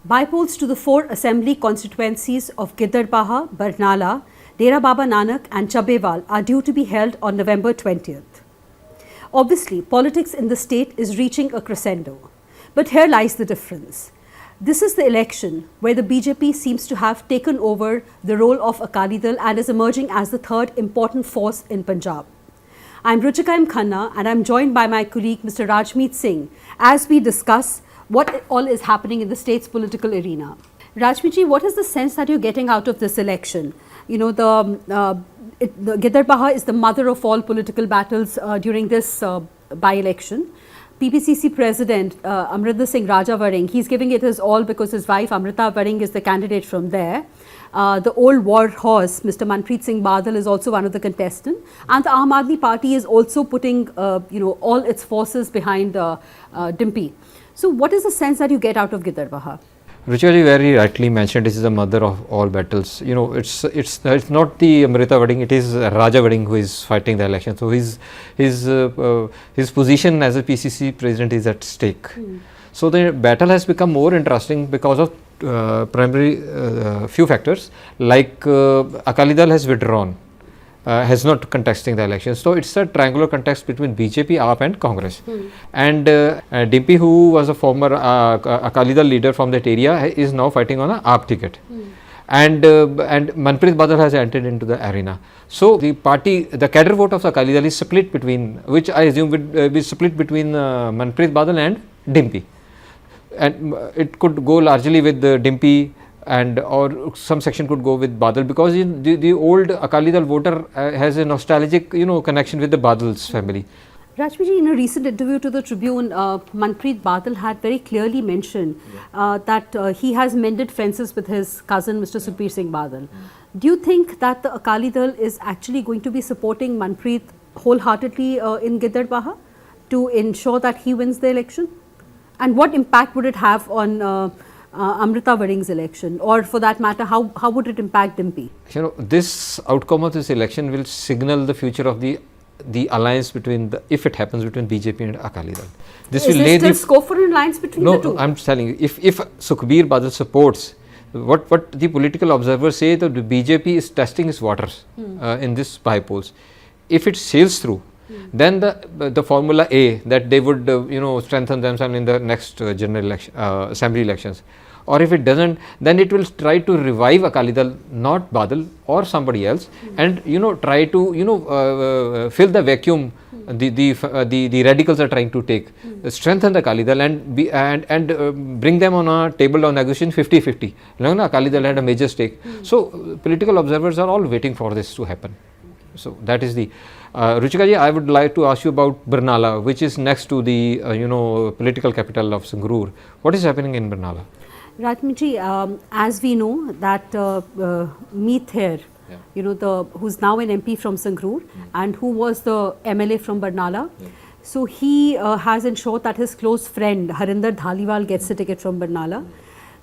Bypolls to the 4 assembly constituencies of Gidarbaha, Barnala, Dera Baba Nanak and Chabbewal are due to be held on November 20th. Obviously, politics in the state is reaching a crescendo. But here lies the difference. This is the election where the BJP seems to have taken over the role of Akali Dal and is emerging as the third important force in Punjab. I'm Ruchika Khanna and I'm joined by my colleague Mr. Rajmeet Singh as we discuss what all is happening in the state's political arena. Rajmeet ji, what is the sense that you're getting out of this election? You know, the Gidarbaha is the mother of all political battles during this by-election. PPCC President Amrinder Singh Raja Varing, he's giving it his all because his wife Amrita Varing is the candidate from there. The old war horse, Mr. Manpreet Singh Badal, is also one of the contestants. And the Aam Aadmi Party is also putting all its forces behind Dimpy. So what is the sense that you get out of Gidarbaha? Ruchika ji very rightly mentioned, this is the mother of all battles. You know, it's not the Amrita Varing, it is Raja Varing who is fighting the election. So his position as a PCC president is at stake. So the battle has become more interesting because of primary few factors, like Akali Dal has withdrawn, has not contesting the election. So it's a triangular contest between BJP, AAP and Congress. And Dimpy, who was a former Akali Dal leader from that area, is now fighting on a AAP ticket. And Manpreet Badal has entered into the arena. So the party, the cadre vote of Akali Dal is split between, which I assume would be split between Manpreet Badal and Dimpy. And it could go largely with Dimpy, and or some section could go with Badal, because the old Akali Dal voter has a nostalgic connection with the Badal's family. Rajmeet ji, in a recent interview to the Tribune, Manpreet Badal had very clearly mentioned that he has mended fences with his cousin Mr. Sukhbir Singh Badal. Do you think that the Akali Dal is actually going to be supporting Manpreet wholeheartedly in Gidarbaha to ensure that he wins the election? And what impact would it have on Amrita Varing's election, or for that matter, how would it impact Dimpy? You know, this outcome of this election will signal the future of the alliance between if it happens between BJP and Akali Dal. This will lay the scope for an alliance between the two. No, I'm telling you, if Sukhbir Badal supports what the political observers say, that the BJP is testing its waters in this bypolls. If it sails through, then the formula A, that they would strengthen themselves in the next general election, assembly elections, or if it doesn't, then it will try to revive Akali Dal, not Badal or somebody else, and try to fill the vacuum the radicals are trying to take, strengthen the Akali Dal and bring them on a table of negotiation 50-50. Akali Dal had a major stake. So political observers are all waiting for this to happen. So that is the Ruchika ji, I would like to ask you about Barnala, which is next to the political capital of Sangrur. What is happening in Barnala? Rajmeet ji, as we know that Meet here, who's now an MP from Sangrur and who was the MLA from Barnala. So he has ensured that his close friend Harinder Dhaliwal gets a ticket from Barnala.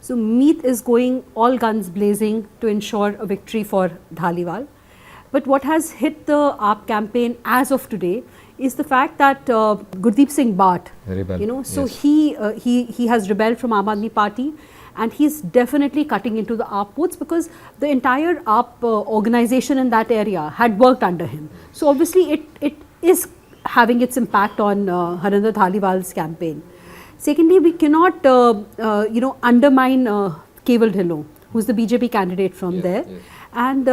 So Meet is going all guns blazing to ensure a victory for Dhaliwal. But what has hit the AAP campaign as of today is the fact that Gurdeep Singh Bhat, so yes, he has rebelled from Aam Aadmi Party, and he's definitely cutting into the AAP votes because the entire AAP organization in that area had worked under him. So obviously it is having its impact on Harinder Dhaliwal's campaign. Secondly, we cannot undermine Kewal Dhillon, who's the BJP candidate from there. Yes. And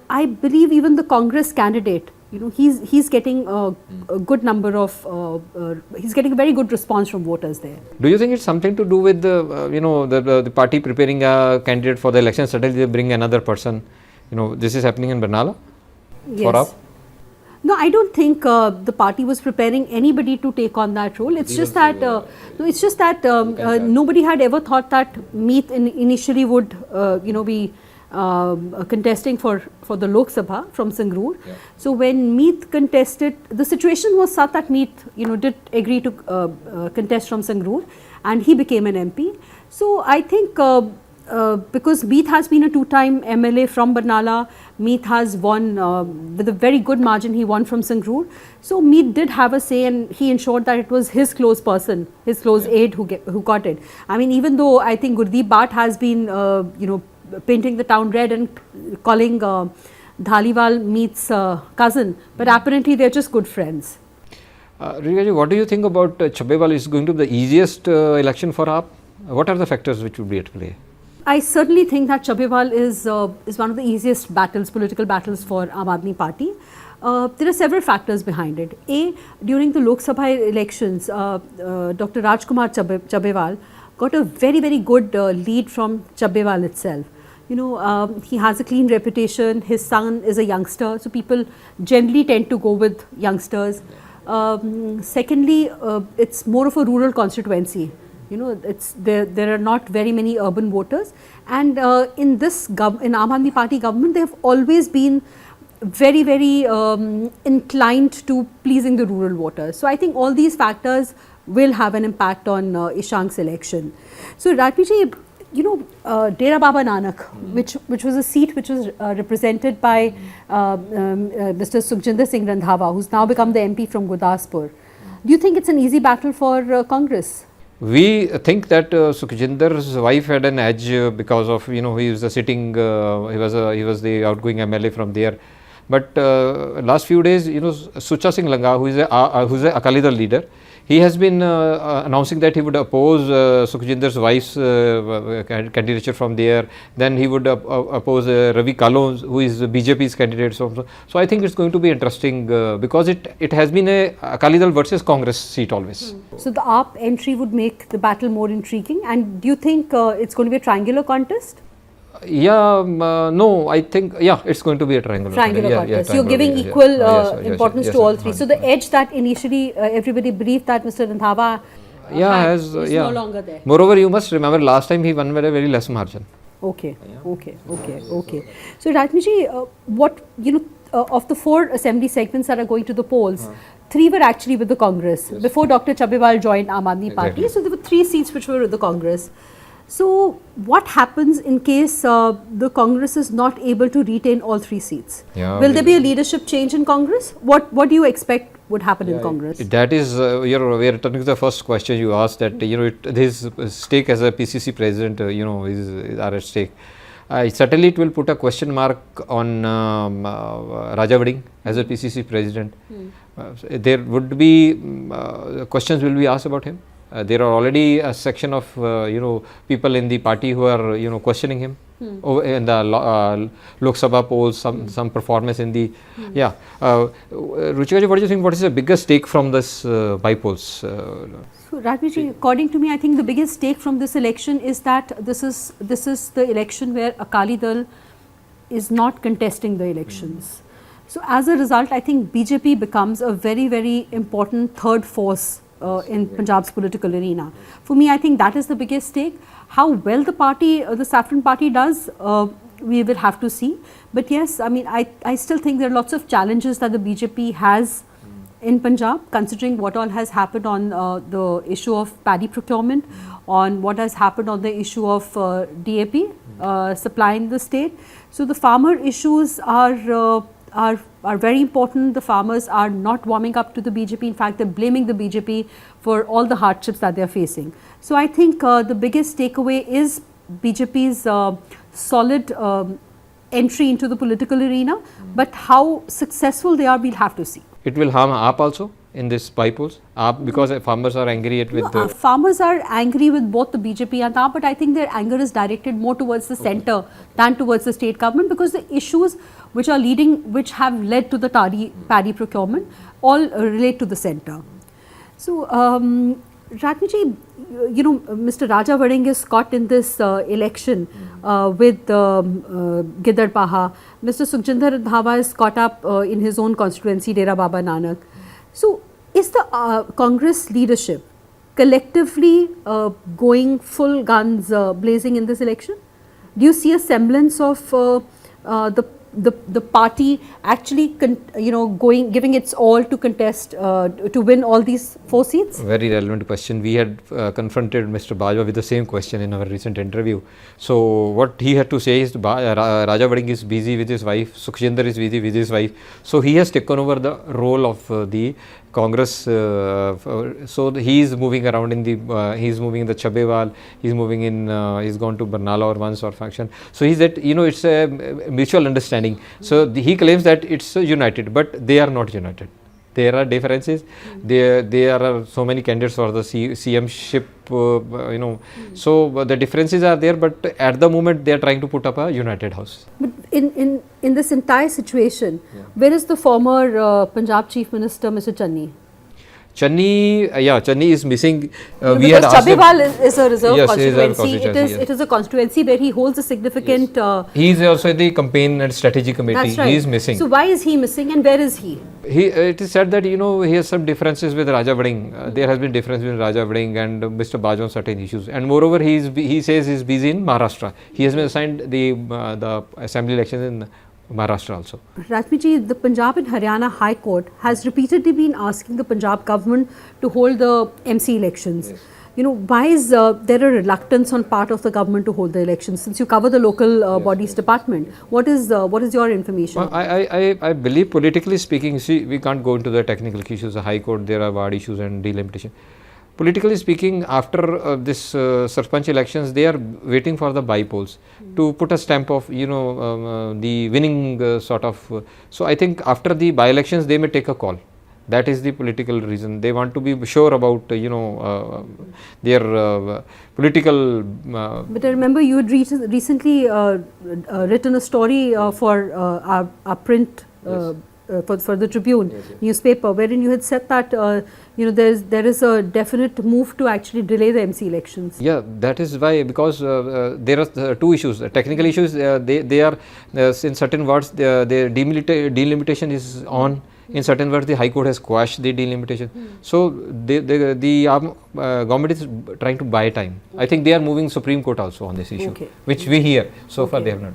I believe even the Congress candidate, he's getting a good number of, he's getting a very good response from voters there. Do you think it's something to do with the party preparing a candidate for the election? Suddenly they bring another person. This is happening in Barnala? Yes. No, I don't think the party was preparing anybody to take on that role. It's just that nobody had ever thought that Meet initially would be contesting for the Lok Sabha from Sangrur. Yeah. So when Meet contested, the situation was such that Meet did agree to contest from Sangrur, and he became an MP. So I think because Meet has been a two-time MLA from Barnala. Meet has won with a very good margin. He won from Sangrur. So Meet did have a say, and he ensured that it was his close person, his close aide who got it. I mean, even though I think Gurdeep Bhat has been, painting the town red and calling Dhaliwal Meet's cousin, but apparently they're just good friends. Ruchika, what do you think about Chabbewal? Is going to be the easiest election for AAP? What are the factors which would be at play? I certainly think that Chabbewal is one of the easiest political battles for Aam Aadmi Party. There are several factors behind it. A, during the Lok Sabha elections, Dr. Rajkumar Chabbewal got a very, very good lead from Chabbewal itself. He has a clean reputation. His son is a youngster, so people generally tend to go with youngsters. Secondly, it's more of a rural constituency. There are not very many urban voters, and in Aam Aadmi Party government, they have always been very, very inclined to pleasing the rural voters. So I think all these factors will have an impact on Ishank's election. So Rajmeet, Dera Baba Nanak, which was a seat which was represented by Mr. Sukhjinder Singh Randhawa, who's now become the MP from Gurdaspur. Do you think it's an easy battle for Congress? We think that Sukhjinder's wife had an edge because of he was a sitting he was the outgoing MLA from there. But last few days, Sucha Singh Langa, who's a Akali Dal leader, he has been announcing that he would oppose Sukhjinder's wife's candidature from there. Then he would oppose Ravi Kalon, who is BJP's candidate. So I think it's going to be interesting because it has been a Akali Dal versus Congress seat always. So the AAP entry would make the battle more intriguing. And do you think it's going to be a triangular contest? No, I think, it's going to be a triangular contest. So you're giving equal importance to all three. So the edge that initially everybody believed that Mr. Randhawa is no longer there. Moreover, you must remember last time he won by a very less margin. Okay. So Rajmeet, what, of the 4 assembly segments that are going to the polls, 3 were actually with the Congress before Dr. Chabbewal joined Aam Aadmi Party. So there were 3 seats which were with the Congress. So what happens in case the Congress is not able to retain all 3 seats? Will there be a leadership change in Congress? What do you expect would happen in Congress? That is, we are returning to the first question you asked, that his stake as a PCC president, is at stake. Certainly, it will put a question mark on Raja Vading as a PCC president. There would be questions will be asked about him. There are already a section of people in the party who are questioning him in the Lok Sabha polls, some performance in the Ruchika, what do you think? What is the biggest stake from this bypolls? So Rajmeet, according to me, I think the biggest stake from this election is that this is the election where Akali Dal is not contesting the elections. So as a result, I think BJP becomes a very, very important third force in Punjab's political arena. For me, I think that is the biggest stake. How well the party, the Saffron Party does, we will have to see. But yes, I mean, I still think there are lots of challenges that the BJP has in Punjab, considering what all has happened on the issue of paddy procurement, on what has happened on the issue of DAP supply in the state. So the farmer issues are very important. The farmers are not warming up to the BJP. In fact, they're blaming the BJP for all the hardships that they're facing. So I think the biggest takeaway is BJP's solid entry into the political arena, but how successful they are, we'll have to see. It will harm AAP also in this bypolls, because farmers are angry farmers are angry with both the BJP and AAP, but I think their anger is directed more towards the centre than towards the state government, because the issues which have led to the paddy procurement all relate to the centre. So Rajmeet, Mr. Raja Vading is caught in this election with Gidar Paha. Mr. Sukhjinder Randhawa is caught up in his own constituency, Dera Baba Nanak. So is the Congress leadership collectively going full guns blazing in this election? Do you see a semblance of the the party actually giving its all to contest to win all these 4 seats? Very relevant question. We had confronted Mr. Bajwa with the same question in our recent interview. So what he had to say is Raja Vading is busy with his wife, Sukhjinder is busy with his wife. So he has taken over the role of the Congress. So he is moving around in the he is moving in the Chabbewal, he is moving in he's gone to Barnala or Once or faction. So he's that, it's a mutual understanding. So he claims that it's united, but they are not united. There are differences. There are so many candidates for the CM-ship, So the differences are there, but at the moment they are trying to put up a united house. But in this entire situation, where is the former Punjab Chief Minister, Mr. Channi? Channi is missing. We had asked Chabbewal is a reserve constituency. It is a constituency where he holds a significant. He is also in the campaign and strategy committee. That's right. He is missing. So why is he missing and where is he? It is said that he has some differences with Raja Vading. There has been difference between Raja Vading and Mr. Bajwa on certain issues. And moreover, he says he is busy in Maharashtra. He has been assigned the assembly elections in Maharashtra also. Rajmeet ji, the Punjab and Haryana High Court has repeatedly been asking the Punjab government to hold the MC elections. Yes. Why is there a reluctance on part of the government to hold the elections? Since you cover the local bodies department, what is your information? Well, I believe politically speaking, see, we can't go into the technical issues. The High Court, there are ward issues and delimitation. Politically speaking, after this Sarpanch elections, they are waiting for the bypolls to put a stamp of, the winning sort of. So I think after the by-elections, they may take a call. That is the political reason. They want to be sure about, their political. But I remember you had recently written a story for our print. For the Tribune newspaper, wherein you had said that there is a definite move to actually delay the MC elections. Yeah, that is why, because there are 2 issues. Technical issues, they are in certain words the delimitation is on. In certain words, the High Court has quashed the delimitation. So the government is trying to buy time. I think they are moving Supreme Court also on this issue, which we hear. So far they have not.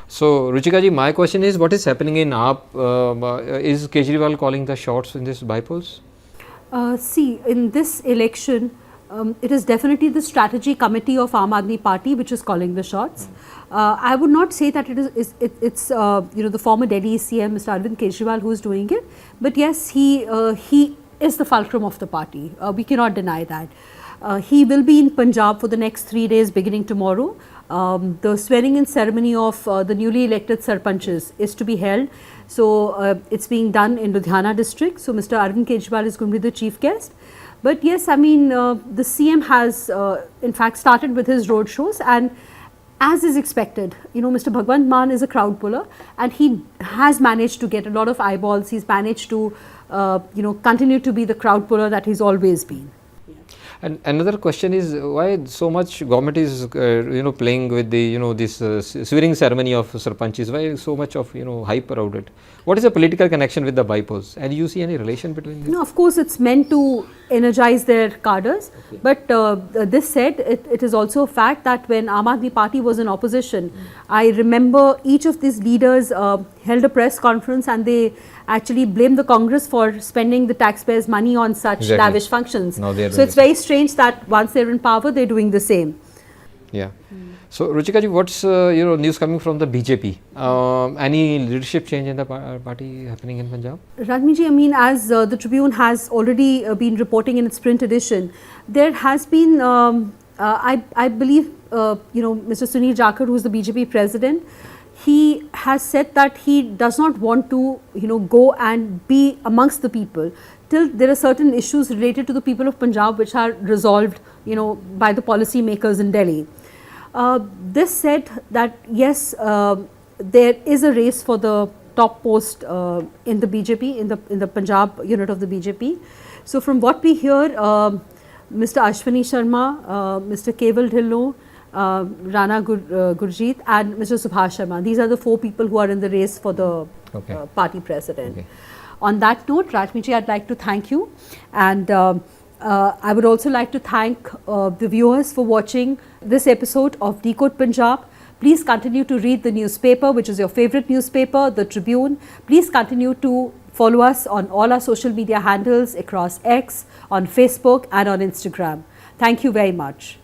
So Ruchika ji, my question is, what is happening in AAP? Is Kejriwal calling the shots in this bypolls? See, in this election, it is definitely the strategy committee of Aam Aadmi Party which is calling the shots. I would not say that it's the former Delhi CM Mr. Arvind Kejriwal who is doing it, but yes, he is the fulcrum of the party. We cannot deny that. He will be in Punjab for the next 3 days beginning tomorrow. The swearing in ceremony of the newly elected Sarpanches is to be held. So it's being done in Ludhiana district. So Mr. Arvind Kejriwal is going to be the chief guest. But yes, I mean, the CM has in fact started with his road shows, and as is expected, Mr. Bhagwant Mann is a crowd puller and he has managed to get a lot of eyeballs. He's managed to, continue to be the crowd puller that he's always been. And another question is, why so much government is playing with the this swearing ceremony of Sarpanches? Why so much of hype around it? What is the political connection with the bypolls? And you see any relation between them? No, of course it's meant to energize their cadres. Okay. But this said, it is also a fact that when Aam Aadmi Party was in opposition, I remember each of these leaders held a press conference and they actually blamed the Congress for spending the taxpayers' money on such lavish functions. So it's very strange that once they're in power, they're doing the same. Yeah. So Ruchika ji, what's news coming from the BJP? Any leadership change in the party happening in Punjab? Rajmeet ji, I mean, as the Tribune has already been reporting in its print edition, there has been, I believe, Mr. Sunil Jakhar, who is the BJP president, he has said that he does not want to, go and be amongst the people till there are certain issues related to the people of Punjab which are resolved, by the policy makers in Delhi. This said that yes, there is a race for the top post in the BJP, in the Punjab unit of the BJP. So from what we hear, Mr. Ashwini Sharma, Mr. Keval Dhillon, Rana Gurjeet and Mr. Subhash Sharma. These are the 4 people who are in the race for the party president. Okay. On that note, Rajmeet ji, I'd like to thank you, and I would also like to thank the viewers for watching this episode of Decode Punjab. Please continue to read the newspaper, which is your favorite newspaper, the Tribune. Please continue to follow us on all our social media handles across X, on Facebook and on Instagram. Thank you very much.